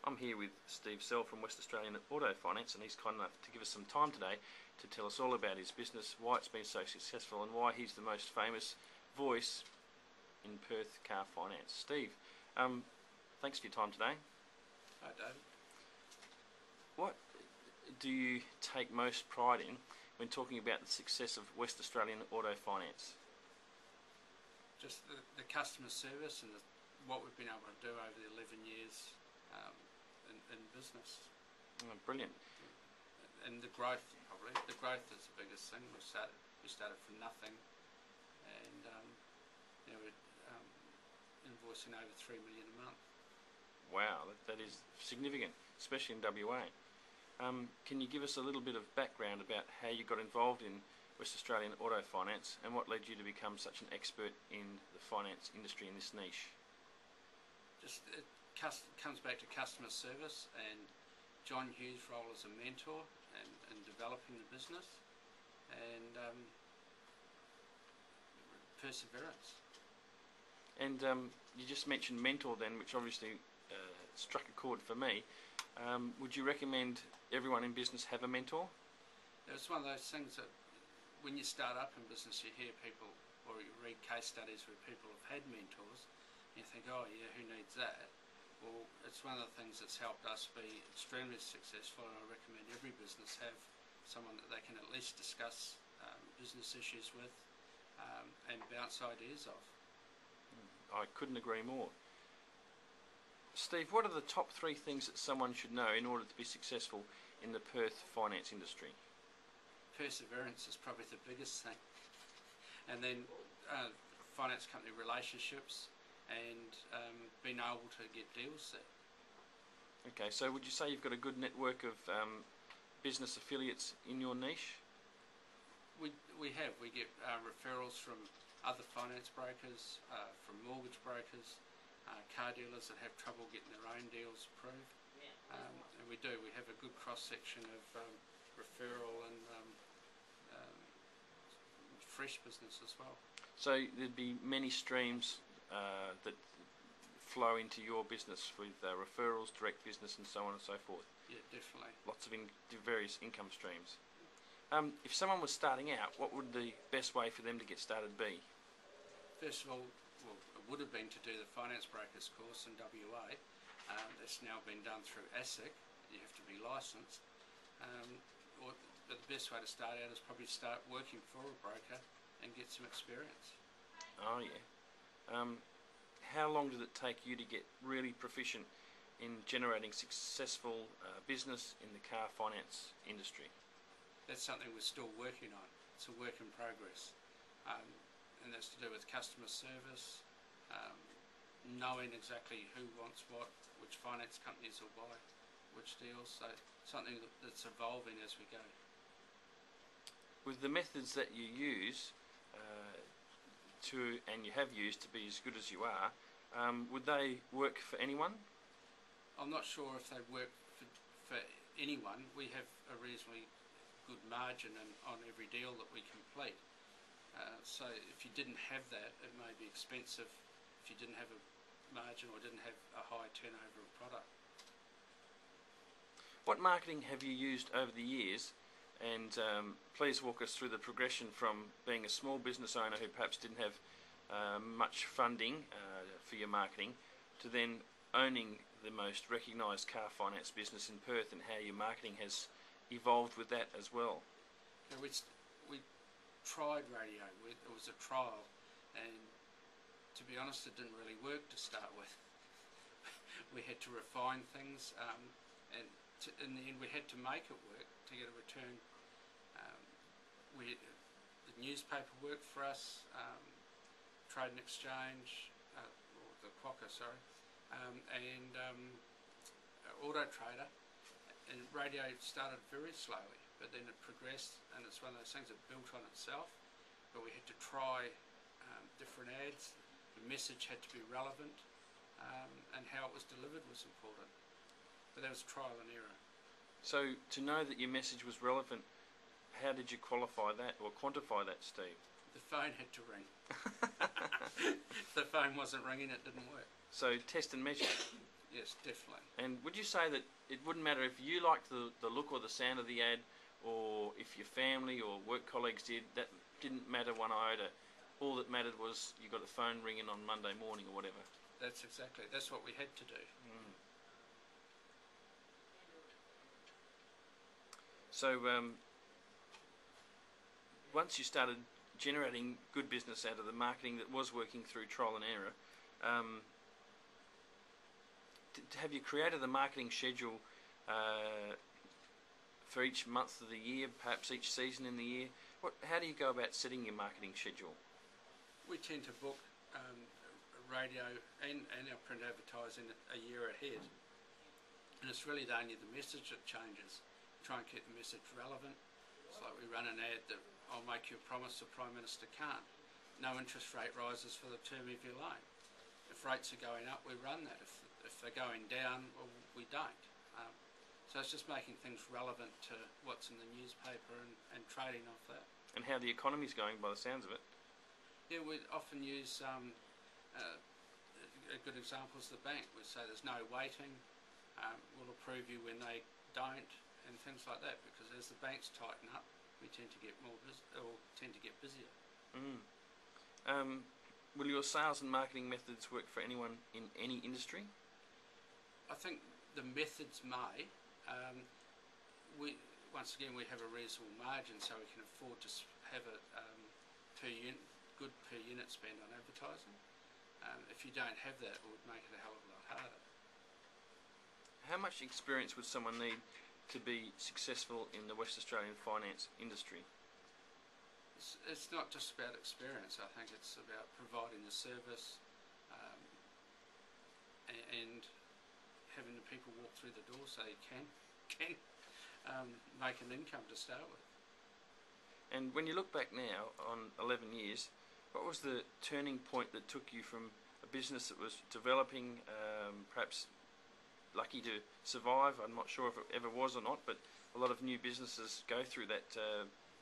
I'm here with Steve Sell from West Australian Auto Finance, and he's kind enough to give us some time today to tell us all about his business, why it's been so successful, and why he's the most famous voice in Perth car finance. Steve, thanks for your time today. Hi, David. What do you take most pride in when talking about the success of West Australian Auto Finance? Just the customer service and what we've been able to do over the 11 years in business. Oh, brilliant. And the growth, probably. The growth is the biggest thing. We started from nothing, and we're invoicing over 3 million a month. Wow, that is significant, especially in WA. Can you give us a little bit of background about how you got involved in West Australian Auto Finance and what led you to become such an expert in the finance industry in this niche? Just it comes back to customer service and John Hughes' role as a mentor and developing the business, and perseverance. And you just mentioned mentor then, which obviously struck a chord for me. Would you recommend everyone in business have a mentor? It's one of those things that when you start up in business, you hear people, or you read case studies where people have had mentors, and you think, oh yeah, who needs that? Well, it's one of the things that's helped us be extremely successful, and I recommend every business have someone that they can at least discuss business issues with and bounce ideas off. I couldn't agree more. Steve, what are the top 3 things that someone should know in order to be successful in the Perth finance industry? Perseverance is probably the biggest thing, and then finance company relationships and being able to get deals there. Okay, so would you say you've got a good network of business affiliates in your niche? We get referrals from other finance brokers, from mortgage brokers, car dealers that have trouble getting their own deals approved, and we have a good cross section of referral and fresh business as well. So there'd be many streams that flow into your business with referrals, direct business, and so on and so forth. Yeah, definitely. Lots of various income streams. If someone was starting out, what would the best way for them to get started be? First of all, it would have been to do the finance brokers course in WA. It's now been done through ASIC. You have to be licensed. Or the best way to start out is probably start working for a broker and get some experience. Oh yeah. How long did it take you to get really proficient in generating successful business in the car finance industry? That's something we're still working on. It's a work in progress. And that's to do with customer service, knowing exactly who wants what, which finance companies will buy which deals, so something that's evolving as we go. With the methods that you use and you have used to be as good as you are, would they work for anyone? I'm not sure if they work for anyone. We have a reasonably good margin on every deal that we complete. So if you didn't have that, it may be expensive if you didn't have a margin or didn't have a high turnover of product. What marketing have you used over the years, and please walk us through the progression from being a small business owner who perhaps didn't have much funding for your marketing to then owning the most recognised car finance business in Perth, and how your marketing has evolved with that as well. We tried radio. It was a trial, and to be honest, it didn't really work to start with. We had to refine things, and in the end we had to make it work to get a return. The newspaper worked for us, Trade and Exchange, or the Quokka, sorry, and Auto Trader. And radio started very slowly, but then it progressed, and it's one of those things that built on itself. But we had to try different ads. The message had to be relevant, and how it was delivered was important. But that was trial and error. So to know that your message was relevant, how did you qualify that or quantify that, Steve? The phone had to ring. If the phone wasn't ringing, it didn't work. So test and measure. Yes, definitely. And would you say that it wouldn't matter if you liked the look or the sound of the ad, or if your family or work colleagues did, that didn't matter one iota? All that mattered was you got the phone ringing on Monday morning or whatever. That's what we had to do. So once you started generating good business out of the marketing that was working through trial and error, have you created a marketing schedule for each month of the year, perhaps each season in the year? How do you go about setting your marketing schedule? We tend to book radio and our print advertising a year ahead, and it's really only the message that changes. Try and keep the message relevant. It's like we run an ad that I'll make you a promise the Prime Minister can't. No interest rate rises for the term of your loan. If rates are going up, we run that. If they're going down, well, we don't. So it's just making things relevant to what's in the newspaper and trading off that. And how the economy's going by the sounds of it. Yeah, we often use a good example is the bank. We say there's no waiting, we'll approve you when they don't, and things like that, because as the banks tighten up, we tend to get busier. Will your sales and marketing methods work for anyone in any industry? I think the methods may. Once again, we have a reasonable margin, so we can afford to have a good per unit spend on advertising. If you don't have that, it would make it a hell of a lot harder. How much experience would someone need to be successful in the West Australian finance industry? It's not just about experience. I think it's about providing the service and having the people walk through the door so you can make an income to start with. And when you look back now on 11 years, what was the turning point that took you from a business that was developing, perhaps lucky to survive? I'm not sure if it ever was or not, but a lot of new businesses go through that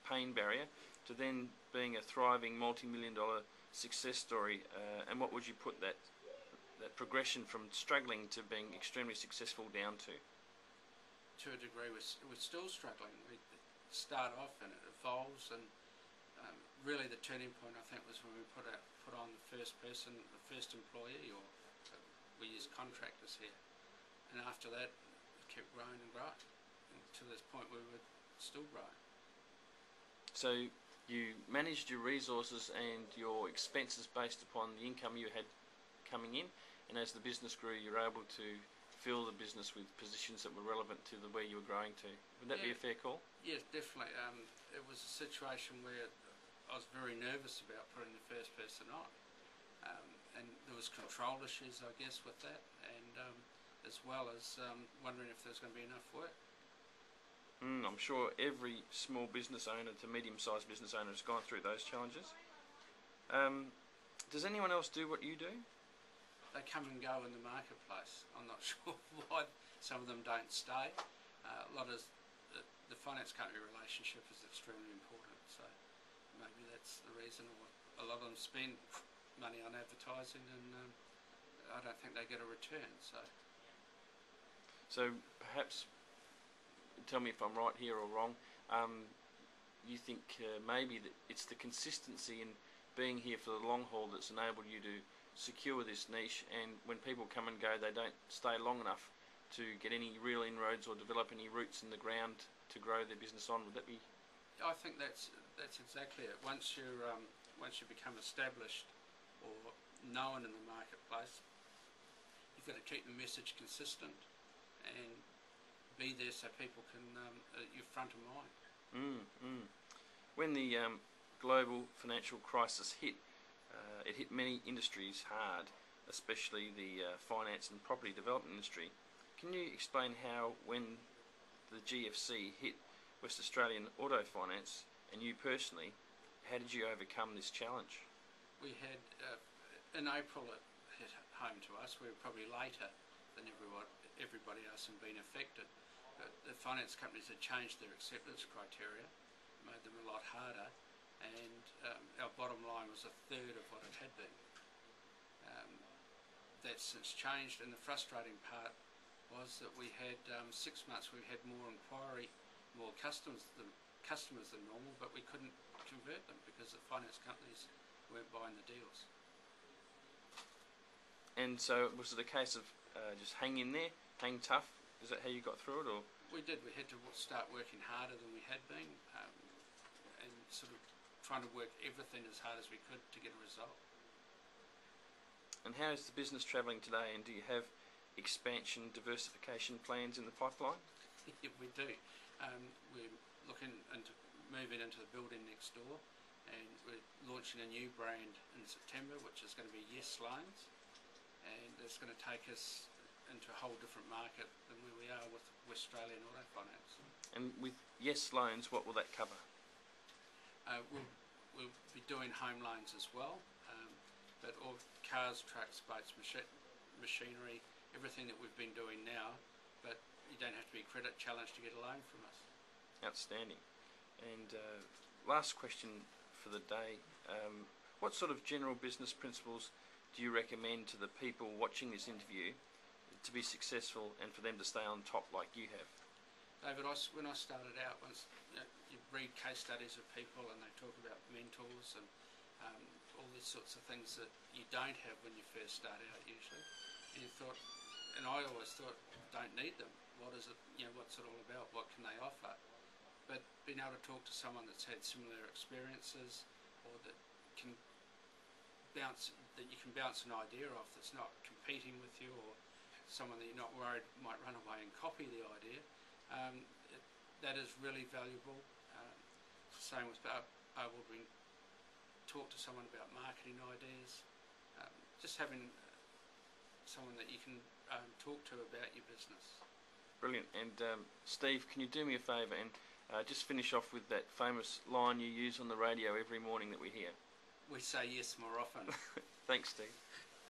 pain barrier, to then being a thriving multi-million-dollar success story. And what would you put that progression from struggling to being extremely successful down to? To a degree, we're still struggling. We start off and it evolves, and really the turning point, I think, was when we put on the first employee, or we use contractors here, and after that it kept growing and growing to this point where we're still growing. So you managed your resources and your expenses based upon the income you had coming in, and as the business grew, you're able to fill the business with positions that were relevant to where you were growing to. Would that be a fair call? Yes, definitely. It was a situation where I was very nervous about putting the first person on, and there was control issues, I guess, with that, and as well as wondering if there's going to be enough work. I'm sure every small business owner to medium-sized business owner has gone through those challenges. Does anyone else do what you do? They come and go in the marketplace. I'm not sure why some of them don't stay. A lot of the finance company relationship is extremely important, so maybe that's the reason. Or a lot of them spend money on advertising, and I don't think they get a return. So perhaps, tell me if I'm right here or wrong, you think maybe that it's the consistency in being here for the long haul that's enabled you to secure this niche, and when people come and go, they don't stay long enough to get any real inroads or develop any roots in the ground to grow their business on. Would that be? I think that's exactly it. Once you become established or known in the marketplace, you've got to keep the message consistent and be there so people can you're front of mind. When the global financial crisis hit, it hit many industries hard, especially the finance and property development industry. Can you explain how, when the GFC hit West Australian auto finance, and you personally, how did you overcome this challenge? We had, in April it hit home to us. We were probably later than everybody else in being affected. But the finance companies had changed their acceptance criteria, made them a lot harder, and our bottom line was a third of what it had been. that's since changed, and the frustrating part was that we had 6 months we had more inquiry, more customers than normal, but we couldn't convert them because the finance companies weren't buying the deals. And so was it a case of just hang in there, hang tough? Is that how you got through it, or? We did. We had to start working harder than we had been, and sort of trying to work everything as hard as we could to get a result. And how is the business travelling today, and do you have expansion, diversification plans in the pipeline? Yeah, we do. We're looking into moving into the building next door, and we're launching a new brand in September, which is going to be Yes Loans, and it's going to take us into a whole different market than where we are with Australian Auto Finance. And with Yes Loans, what will that cover? We'll be doing home loans as well, but all cars, trucks, boats, machinery, everything that we've been doing now, but you don't have to be credit challenged to get a loan from us. Outstanding. And last question for the day, what sort of general business principles do you recommend to the people watching this interview to be successful and for them to stay on top like you have? David, when I started out, once you read case studies of people and they talk about mentors and all these sorts of things that you don't have when you first start out usually, and I always thought, don't need them. What is it? What's it all about? What can they offer? But being able to talk to someone that's had similar experiences, or that you can bounce an idea off, that's not competing with you, or someone that you're not worried might run away and copy the idea, that is really valuable. Same with able to talk to someone about marketing ideas, just having someone that you can talk to about your business. Brilliant. And Steve, can you do me a favour and just finish off with that famous line you use on the radio every morning that we hear? We say yes more often. Thanks, Steve.